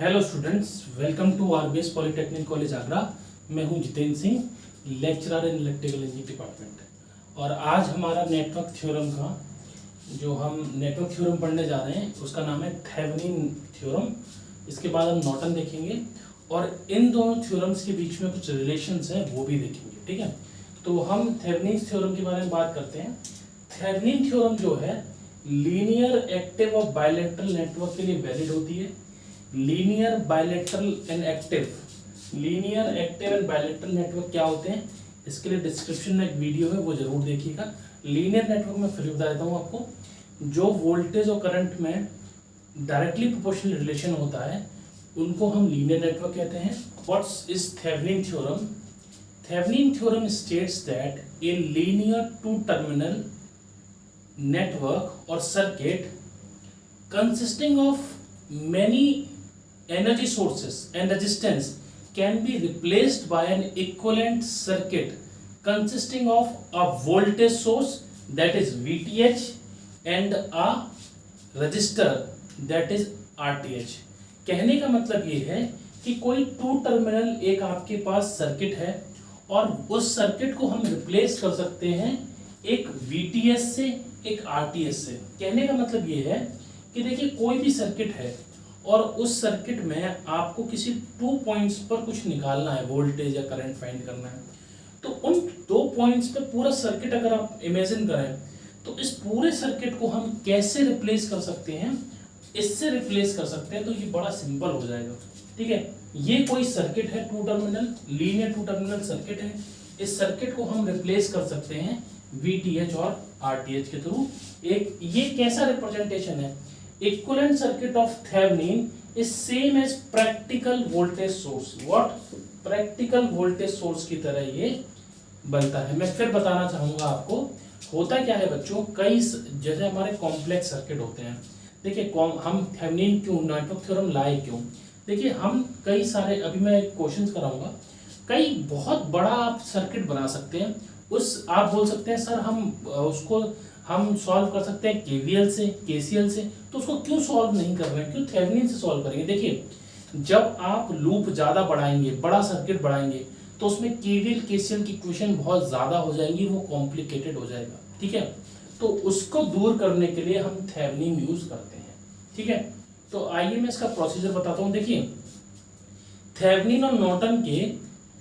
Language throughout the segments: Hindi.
Hello students, welcome to RBS polytechnic college Agra. मैं हूं Jitendra Singh, lecturer in electrical engineering department. और आज हमारा नेटवर्क थ्योरम का जो हम नेटवर्क थ्योरम पढ़ने जा रहे हैं उसका नाम है थेवेनिन थ्योरम। इसके बाद हम नॉर्टन देखेंगे और इन दोनों थ्योरम्स के बीच में कुछ रिलेशंस हैं वो भी देखेंगे। ठीक है, तो हम थेवेनिन थ्योरम के बारे में बात करते हैं। थेवेनिन थ्योरम जो है लीनियर एक्टिव और बायलैटरल नेटवर्क के लिए वैलिड होती है। Linear bilateral and active, linear active and bilateral network क्या होते हैं इसके लिए डिस्क्रिप्शन में एक वीडियो है, वो जरूर देखिएगा। लीनियर नेटवर्क में फिर बता देता हूँ आपको, जो वोल्टेज और करंट में डायरेक्टली प्रोपोर्शनल रिलेशन होता है उनको हम लीनियर नेटवर्क कहते हैं। What's is Thevenin theorem? Thevenin theorem states that a linear two terminal network or circuit consisting of many energy sources and resistance can be replaced by an equivalent circuit consisting of a voltage source that is VTH and a resistor that is RTH। कहने का मतलब ये है कि कोई टू टर्मिनल एक आपके पास सर्किट है और उस सर्किट को हम रिप्लेस कर सकते हैं एक VTH से, एक RTH से। कहने का मतलब ये है कि देखिए कोई भी सर्किट है और उस सर्किट में आपको किसी 2 पॉइंट्स पर कुछ निकालना है, वोल्टेज या करंट फाइंड करना है, तो उन 2 पॉइंट्स पे पूरा सर्किट अगर आप इमेजिन करें तो इस पूरे सर्किट को हम कैसे रिप्लेस कर सकते हैं, इससे रिप्लेस कर सकते हैं। तो ये बड़ा सिंपल हो जाएगा। ठीक है, ये कोई सर्किट है two terminal, linear two terminal circuit है। इस सर्किट को हम रिप्लेस कर सकते हैं VTH और RTH के थ्रू। एक ये कैसा रिप्रेजेंटेशन है? Equivalent circuit of Thevenin is same as practical voltage source. What? Practical voltage source की तरह ये बनता है। मैं फिर बताना चाहूंगा आपको, होता क्या है बच्चों, कई जैसे हमारे कॉम्प्लेक्स सर्किट होते हैं। देखिए हम थेवेनिन क्यों, नेटवर्क थ्योरम लाए क्यों? देखिए हम कई सारे, अभी मैं क्वेश्चन कराऊंगा, कई बहुत बड़ा आप सर्किट बना सकते हैं। उस आप बोल सकते हैं सर हम उसको हम सॉल्व कर सकते हैं KVL से, KCL से, तो उसको क्यों सॉल्व नहीं कर रहे हैं, क्यों थेवेनिन से सॉल्व करेंगे? देखिए जब आप लूप ज़्यादा बढ़ाएंगे, बड़ा सर्किट बढ़ाएंगे, तो उसमें KVL KCL की इक्वेशन बहुत ज़्यादा हो जाएंगी, वो कॉम्प्लिकेटेड हो जाएगा। ठीक है, तो उसको दूर करने के लिए हम थेवेनिन यूज़ करते हैं। ठीक है, तो आइए मैं इसका प्रोसीजर बताता हूँ। देखिए थेवेनिन और नॉर्टन के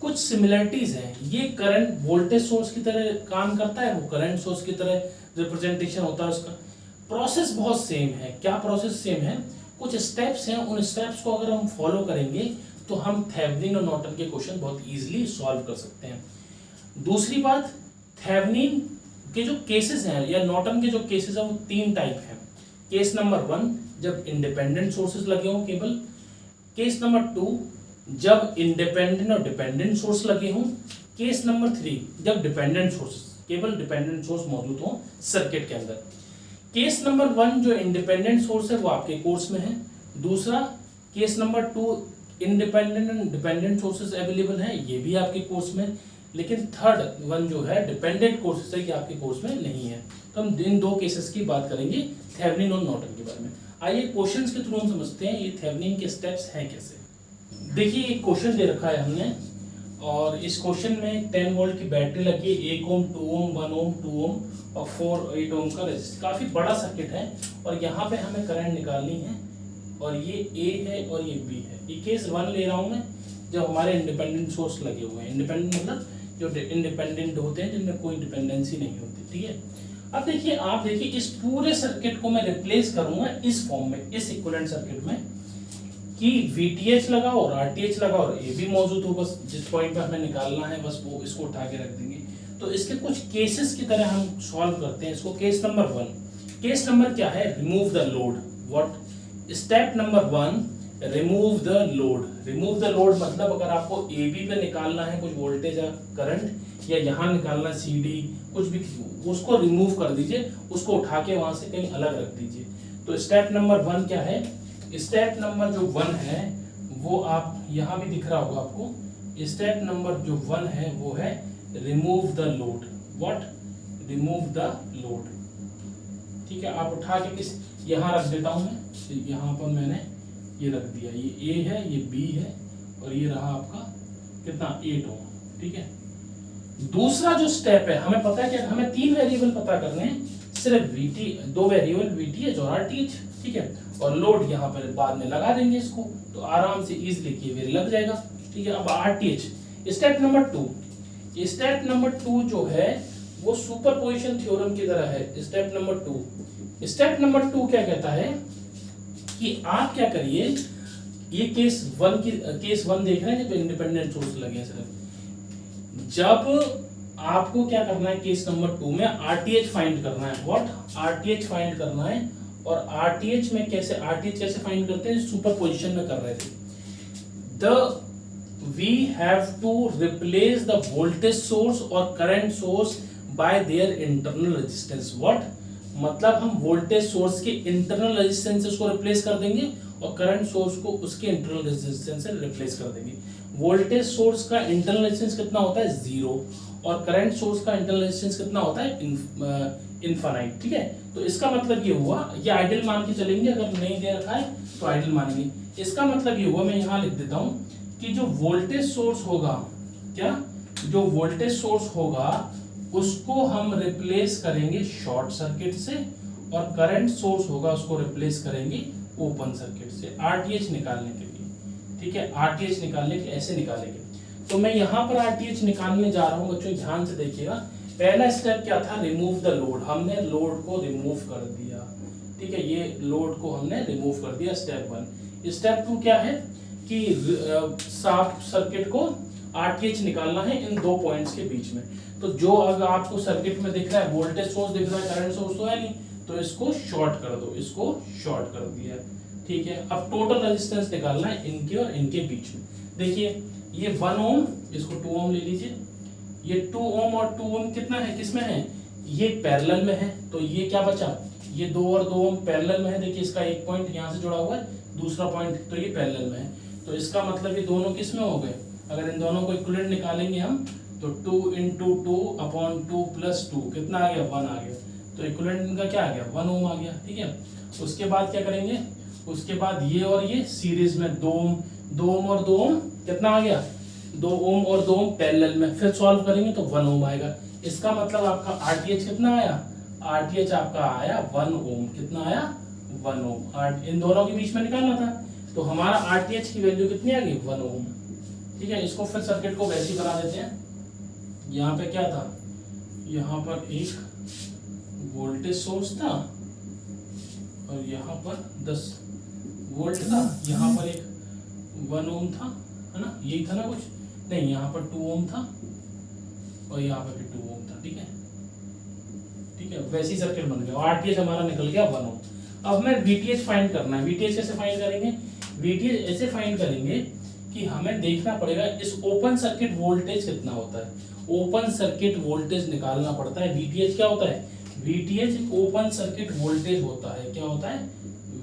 कुछ सिमिलरिटीज हैं। ये करंट वोल्टेज सोर्स की तरह काम करता है, वो करंट सोर्स की तरह रिप्रेजेंटेशन होता है उसका। प्रोसेस बहुत सेम है। क्या प्रोसेस सेम है? कुछ स्टेप्स हैं, उन स्टेप्स को अगर हम फॉलो करेंगे तो हम थेवेनिन और नॉर्टन के क्वेश्चन बहुत इजीली सॉल्व कर सकते हैं। दूसरी बात, थेवेनिन के जो केसेस हैं या नॉर्टन के जो केसेस हैं वो 3 टाइप हैं। केस नंबर 1 जब इंडिपेंडेंट सोर्सेज लगे हों केवल। केस नंबर 2 जब इंडिपेंडेंट और डिपेंडेंट सोर्स लगे हों। केस नंबर 3 जब डिपेंडेंट सोर्स, केवल डिपेंडेंट सोर्स मौजूद हो सर्किट के अंदर। केस नंबर 1 जो इंडिपेंडेंट सोर्स है वो आपके कोर्स में है। दूसरा case number 2 independent and dependent sources available हैं, ये भी आपके कोर्स में। लेकिन थर्ड वन जो है डिपेंडेंट कोर्सेज है, कि आपके कोर्स में नहीं है। तो हम इन 2 केसेस की बात करेंगे थेवेनिन और नॉर्टन के बारे में। आइए क्वेश्चंस के थ्रू हम समझते हैं ये थेवेनिन के स्टेप्स हैं कैसे। देखिए एक क्वेश्चन दे रखा है हमने, और इस क्वेश्चन में 10 वोल्ट की बैटरी लगी है, 1 ओम, 2 ओम, 1 ओम, 2 ओम और 8 ओम का रेजिस्टेंस। काफी बड़ा सर्किट है और यहाँ पे हमें करंट निकालनी है, और ये A है और ये B है। ये केस 1 ले रहा हूँ मैं, जब हमारे इंडिपेंडेंट सोर्स लगे हुए हैं। इंडिपेंडेंट मतलब जो इंडिपेंडेंट होते हैं, जिनमें कोई डिपेंडेंसी नहीं होती। ठीक है, अब देखिए आप देखिए इस पूरे सर्किट को मैं रिप्लेस करूंगा इस फॉर्म में, इस इक्विवेलेंट सर्किट में, कि VTH लगा और RTH लगा और A भी मौजूद हो, बस जिस पॉइंट पे हमें निकालना है बस वो इसको उठा के रख देंगे। तो इसके कुछ केसेस की तरह हम सॉल्व करते हैं इसको। केस नंबर 1, केस नंबर क्या है? Remove the load. What? Step number 1, remove the load. Remove the load मतलब अगर आपको AB पे निकालना है कुछ वोल्टेज या करंट, या यहाँ निकालना CD, कुछ भी, उसको रिमूव कर दीजिए, उसको उठा के वहां से कहीं अलग रख दीजिए। तो स्टेप नंबर 1 क्या है? स्टेप नंबर जो 1 है वो आप यहाँ भी दिख रहा होगा आपको। स्टेप नंबर जो 1 है वो है remove the load. What? Remove the load. ठीक है, आप उठा के किस यहाँ रख देता हूँ मैं, यहाँ पर मैंने ये रख दिया, ये ए है, ये बी है, और ये रहा आपका कितना 8 ओम, ठीक है। दूसरा जो स्टेप है, हमें पता है कि हमें 3 वेरिएबल पता करने हैं, सिर्फ वीटी, 2 वेरिएबल वीटीएच और आरटीएच, ठीक है, और लोड यहाँ पर बाद में लगा देंगे इसको, तो आराम से इजीली की लग जाएगा, ठीक है। अब RTH step number 2, step number 2 जो है वो सुपरपोजिशन थ्योरम की तरह है। स्टेप नंबर 2, स्टेप नंबर 2 क्या कहता है कि आप क्या करिए, ये केस 1 देख रहे हैं जब इंडिपेंडेंट सोर्स लगे हैं सिर्फ, जब आपको क्या करना है केस नंबर 2 में आरटीएच फाइंड करना है। व्हाट? आरटीएच फाइंड करना है। और आरटीएच में कैसे, आरटीएच कैसे फाइंड करते हैं, सुपरपोजिशन में कर रहे थे। we have to replace the voltage source or current source by their internal resistance. What? मतलब हम वोल्टेज सोर्स के इंटरनल रेजिस्टेंस से उसको रिप्लेस कर देंगे और करंट सोर्स को उसके इंटरनल रेजिस्टेंस से रिप्लेस कर देंगे। वोल्टेज सोर्स का इंटरनल रेजिस्टेंस कितना होता है 0, और करंट सोर्स का इंटरनल रेजिस्टेंस कितना होता है इनफाइनाइट, ठीक है। तो इसका मतलब ये हुआ, ये आइडियल मान के चलेंगे, अगर नहीं दे रखा है तो आइडियल मानेंगे। इसका मतलब ये हुआ, मैं यहाँ लिख देता हूँ कि जो वोल्टेज सोर्स होगा, क्या, जो वोल्टेज सोर्स होगा उसको हम रिप्लेस करेंगे शॉर्ट सर्किट से, और करंट सोर्स होगा उसको रिप्लेस करेंगे ओपन सर्किट से, आरटीएच निकालने के लिए, ठीक है। आरटीएच निकालने के ऐसे निकालेंगे। तो मैं यहाँ पर आरटीएच निकालने जा रहा हूँ बच्चों, ध्यान से देखिएगा। पहला स्टेप क्या था, रिमूव द लोड, हमने लोड को रिमूव कर दिया, ठीक है, ये लोड को हमने रिमूव कर दिया, स्टेप 1। स्टेप 2 क्या है कि साफ सर्किट को आरटीएच निकालना है इन 2 पॉइंट्स के बीच में। तो जो अगर आपको सर्किट में दिख रहा है, वोल्टेज सोर्स दिख रहा है, करंट सोर्स तो है नहीं, तो इसको शॉर्ट कर दो, इसको शॉर्ट कर दिया, ठीक है। अब टोटल रेजिस्टेंस निकालना है इनके और इनके बीच में। देखिए ये 1 ओम, इसको 2 ओम ले लीजिए, ये 2 ओम और 2 ओम कितना है, किसमें है, ये पैरेलल में है, तो ये क्या बचा, ये 2 और 2 ओम पैरेलल में है। देखिए इसका एक पॉइंट यहाँ से जुड़ा हुआ है, दूसरा पॉइंट, तो ये पैरेलल में है, तो इसका मतलब ये दोनों किस में हो गए, अगर इन दोनों को इक्विवेलेंट निकालेंगे हम तो 2 × 2/2 + 2 कितना आ गया, 1 आ गया, तो इक्विवेलेंट इनका क्या आ गया, 1 ओम आ गया, ठीक है। उसके बाद क्या करेंगे, उसके बाद ये और ये सीरीज में 2 ओम, 2 ओम और 2 ओम कितना आ गया, 2 ओम और 2 ओम पैरेलल में, फिर सॉल्व करेंगे तो 1 ओम आएगा। इसका मतलब आपका आरटीएच कितना आया, आरटीएच आपका आया 1 ओम, कितना आया 1 ओम। इन दोनों के बीच में निकालना था, तो हमारा आरटीएच की वैल्यू कितनी आ गई, 1 ओम, ठीक है। इसको फिर सर्किट को वैसे ही बना देते हैं। यहाँ पे क्या था, यहाँ पर एक वोल्टेज सोर्स था और यहाँ पर 10 वोल्ट था, यहाँ पर एक 1 ओम था, है ना, यही था ना कुछ, नहीं यहाँ पर 2 ओम था और यहाँ पर भी 2 ओम था, ठीक है, ठीक है, वैसी सर्किट बन गया। आरटीएच हमारा निकल गया 1 ओम। अब हमें वीटीएच फाइंड करना है। वीटीएच कैसे फाइंड करेंगे, वीटीएच ऐसे फाइंड करेंगे कि हमें देखना पड़ेगा इस ओपन सर्किट वोल्टेज कितना होता है, ओपन सर्किट वोल्टेज निकालना पड़ता है। वीटीएच क्या होता है, वीटीएच ओपन सर्किट वोल्टेज होता है, क्या होता है,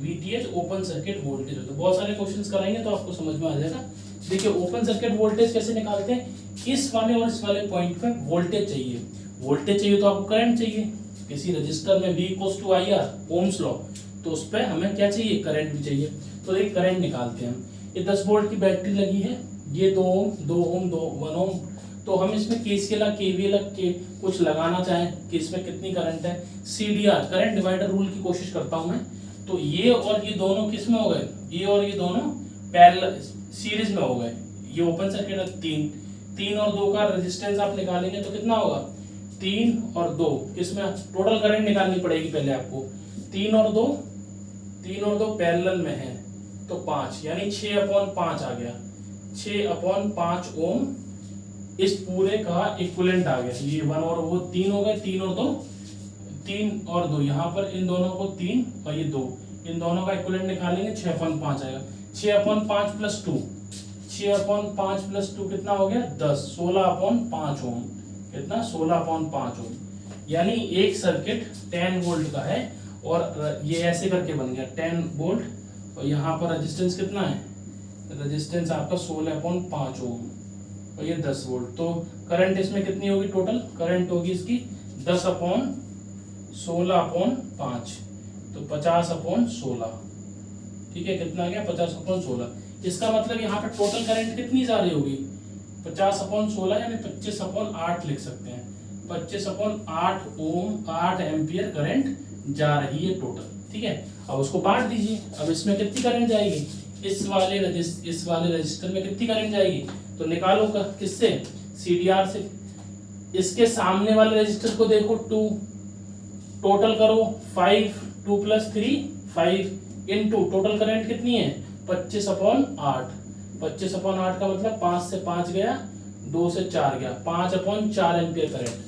वीटीएच ओपन सर्किट वोल्टेज होता है। बहुत सारे क्वेश्चंस कराएंगे तो आपको समझ में आ जाएगा। देखिए ओपन सर्किट वोल्टेज कैसे निकालते हैं, इस वाले और इस वाले पॉइंट पे वोल्टेज चाहिए, वोल्टेज चाहिए तो आपको करंट चाहिए। किसी रजिस्टर में V = IR, ओम्स लॉ, तो उस पर हमें क्या चाहिए, करंट भी चाहिए। तो एक करंट निकालते हैं हम। ये 10 वोल्ट की बैटरी लगी है, ये 2 ओम 1 ओम, तो हम इसमें KCL KVL के कुछ लगाना चाहें कि इसमें कितनी करंट है, CDR करंट डिवाइडर रूल की कोशिश करता हूं मैं। तो ये और ये दोनों किस में हो गए, ये और ये दोनों पैरेलल सीरीज में हो गए। ये ओपन सर्किट है, 3 और 2 का रेजिस्टेंस आप निकालेंगे तो कितना होगा, 3 और 2 किसमें, टोटल करंट निकालनी पड़ेगी पहले आपको। 3 और 2 पैरेलल में है तो 5, यानी 6/5 आ गया, 6/5 ओम इस पूरे का इक्विवेलेंट आ गया। ये 1 और वो 3 हो गए, 3 और 2 यहाँ पर इन दोनों को 3 और ये 2, इन दोनों का इक्विवेलेंट निकालेंगे 6/5 आएगा। 6/5 + 2, 6/5 + 2 कितना हो गया 10, 16/5 ओम, कितना 16/5 ओम। यानी एक सर्किट 10 वोल्ट का है और ये ऐसे करके बन गया 10 वोल्ट, और यहाँ पर रेजिस्टेंस कितना है, रेजिस्टेंस आपका 16/5 ओम और ये 10 वोल्ट। तो करंट इसमें कितनी होगी, टोटल करंट होगी इसकी 10/16/5, तो 50/16, ठीक है, कितना आ गया 50/16। इसका मतलब यहाँ पे टोटल करंट कितनी जा रही होगी 50/16 यानी 25/8 लिख सकते हैं। 25/8 ओम 8 एम्पियर करंट जा रही है टोटल, ठीक है। अब उसको बांट दीजिए, अब इसमें कितनी करंट जाएगी, इस वाले रजिस्टर में कितनी करंट जाएगी, तो निकालो किससे, CDR से। इसके सामने वाले रजिस्टर को देखो 2, टोटल करो 5, 2 + 3 5 इनटू टोटल करंट कितनी है 25/8। 25/8 का मतलब 5 से 5 गया, 2 से 4 गया, 5/4 एम्पियर करंट।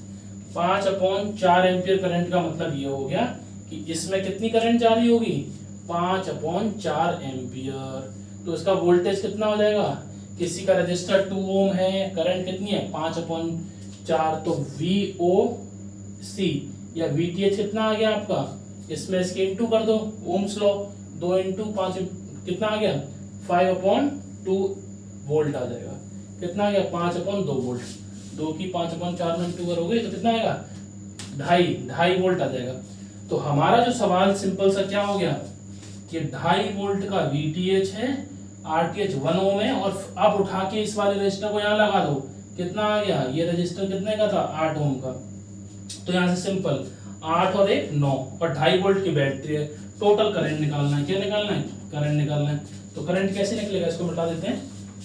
5/4 एम्पियर करंट का मतलब ये हो गया कि इसमें कितनी करंट जा रही होगी 5/4 एम्पियर। तो इसका वोल्टेज कितना हो जाएगा, किसी का रजिस्टर 2 ओम है, करंट कितनी है 5/4, तो VOC या VTH कितना आ गया आपका, इसमें इसके इंटू कर दो, ओम्स लॉ 2 × 5 कितना आ गया 5/2 वोल्ट आ जाएगा। कितना आ गया 5/2 वोल्ट। 2 की 5/4 में इंटू करोगे तो कितना आएगा 2.5 वोल्ट आ जाएगा। तो हमारा जो सवाल सिंपल सा क्या हो गया कि 2.5 वोल्ट का VTH है, RTH 1 ओम है, और अब उठा के इस वाले रजिस्टर को यहाँ लगा दो, कितना आ गया, ये रजिस्टर कितने का था 8 ओम का। तो यहाँ से सिंपल 8 और 1 9 और 2.5 वोल्ट की बैटरी है, टोटल करंट निकालना है। क्या निकालना है, करंट निकालना है। तो करंट कैसे निकलेगा, इसको मिटा देते हैं।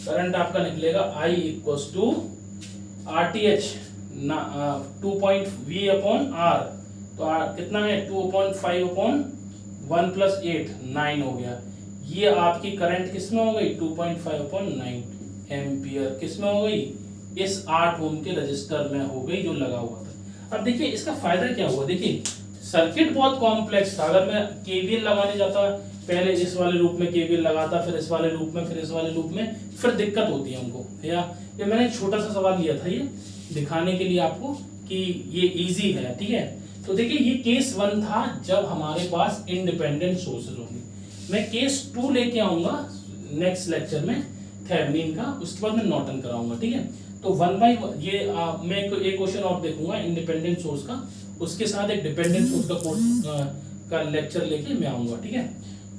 करंट आपका निकलेगा I = RTH 2.V/R, तो कितना है 2/5/1 + 8 9 हो गया। ये आपकी करंट किसमें हो गई 2.5/9 एम्पियर, किसमें हो गई, इस 8 ओम के रजिस्टर में हो गई जो लगा हुआ था। अब देखिए इसका फायदा क्या हुआ, देखिए सर्किट बहुत कॉम्प्लेक्स था। अगर मैं KVL लगाने जाता, पहले इस वाले लूप में KVL लगाता, फिर इस वाले लूप में, फिर इस वाले लूप में, फिर दिक्कत होती है हमको। या ये मैंने छोटा सा सवाल लिया था ये दिखाने के लिए आपको कि ये इजी है, ठीक है। तो देखिए ये केस 1 था जब हमारे पास इंडिपेंडेंट सोर्सेज होंगे। मैं केस 2 लेके आऊंगा नेक्स्ट लेक्चर में थेवेनिन का, उसके बाद मैं नॉर्टन कराऊंगा, ठीक है। तो 1 बाय ये मैं एक क्वेश्चन और देखूंगा इंडिपेंडेंट सोर्स का, उसके साथ एक डिपेंडेंट सोर्स का लेक्चर लेके मैं आऊंगा, ठीक है।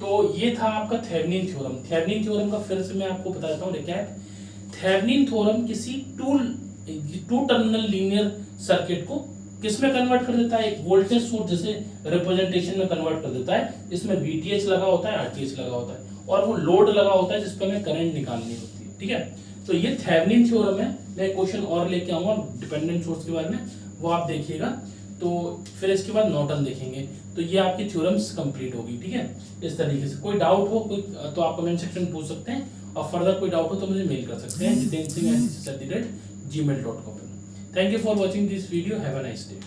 तो ये था आपका थेवेनिन थ्योरम। थेवेनिन थ्योरम का फिर से मैं आपको बता देता हूँ रिकैप। थेवेनिन थ्योरम किसी टू टर्मिनल लीनियर सर्किट को किसमें कन्वर्ट कर देता है, एक वोल्टेज सोर्स जैसे रिप्रेजेंटेशन में कन्वर्ट कर देता है। इसमें VTH लगा होता है, RTH लगा होता है, और वो लोड लगा होता है जिस पर हमें करंट निकालनी होती है, ठीक है। तो ये थेवेनिन थ्योरम है। मैं क्वेश्चन और लेके आऊंगा डिपेंडेंट सोर्स के बारे में, वो आप देखिएगा। तो फिर इसके बाद नॉर्टन देखेंगे। तो ये आपकी थ्योरम्स कंप्लीट होगी, ठीक है। इस तरीके से कोई डाउट हो कोई तो आप कमेंट सेक्शन में पूछ सकते हैं, और फर्दर कोई डाउट हो तो मुझे मेल कर सकते हैं jitensingh@gmail.com। Thank you for watching this video. Have a nice day.